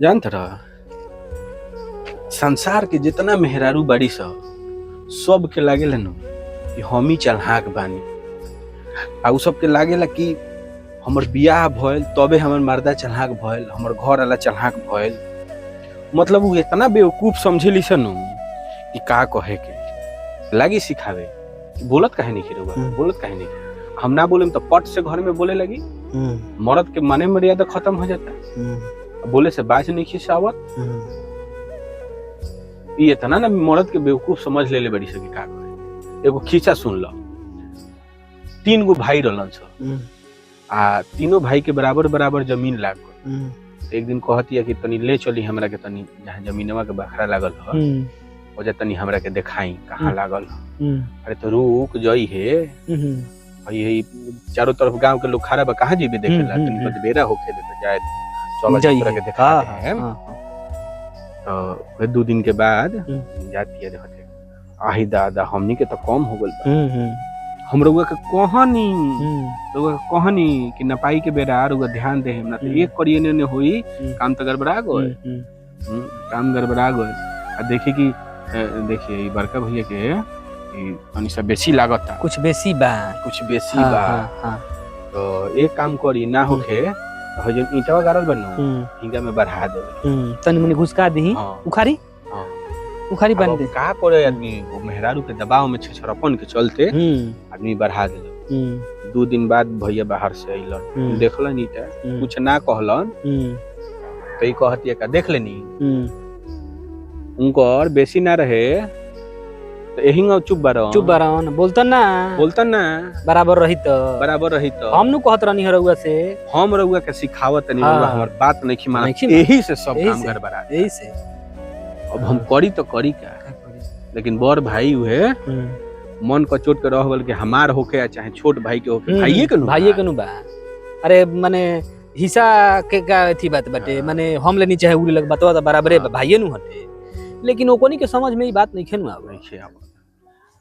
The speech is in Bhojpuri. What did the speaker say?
जानत रह संसार के जितना मेहरारू बाड़ी सब के लागेला न कि हम ही चलहाक बानी आ उ सब के लागेला कि हमर बियाह भइल तबे हमर मर्दा चलहाक भइल हमर घर वाला चलहाक भइल। मतलब उ इतना बेवकूफ समझेली सन कि का कहे के लागी सिखावे बोलत काहे नहीं रहुआ बोलत काहे नहीं हम ना बोले तो पट से घर में बोले लगी मर्द के माने मर्यादा खत्म हो जाता बोले से बाज नहीं खिसावत ये इतना ना मर्द के बेवकूफ समझ ले बड़ी सके का करे। एगो खींचा सुन लो 3 गो भाई रहलन छ आ तीनों भाई के बराबर बराबर जमीन लाग एक दिन कहती है कि तनी ले चली हमरा के तनी जहाँ जमीनवा के बखरा लागल ह ओ जे तनी हमरा के देखाई कहाँ लागल ह। अरे तो रुक जई है ये चारों तरफ गांव के लोग खड़ा बा कहाँ जीबे देखेला तनी बदबेरा होके देता जाए चलो हमरा के देखा है। तो 2 दिन के बाद जाती है देखते आही दादा हमनी के तो कम हो गल हम रउआ के कहनी कि नपाई के बेरा रउआ ध्यान दे हमरा तो एक करिए ने होई काम तो गड़बड़ा गए काम गड़बड़ा गए आ देखिए बड़का भैया के तनी सा बेसी लागता कुछ बेसी बा तो एक काम करी ना होखे हो जे ईंटवा गाड़ल बनू हिंगा में बढ़ा दे तनी मनी घुसका दी उखाड़ी उखाड़ी बन दे का करे आदमी वो मेहरारू के दबाव में छछरपन के चलते आदमी बढ़ा दे। 2 दिन बाद भैया बाहर से अइलन देखलन ईटा कुछ ना कहलन तो ई कहतिया का देख लेनी उनकर बेसी ना रहे तो एहिंगा चुप बारन बोलतन ना बराबर रही तो हम नु कहत रहनी रउआ से हम रउआ के सिखावत नहीं हमर बात नहीं मानत यही से सब काम गड़बड़ा यही से अब हम करी तो करी का लेकिन बड़ भाई हुए मन को चोट के रहल के हमार होके चाहे छोट भाई के होके भाईये के नु बा। अरे माने हिस्सा के का थी बात बाटे माने हम लेनी चाहे उड़ी लग बतवा बराबरे भाईये नु हटे लेकिन ओकोनी के समझ में ई बात नहीं खेनु आवे।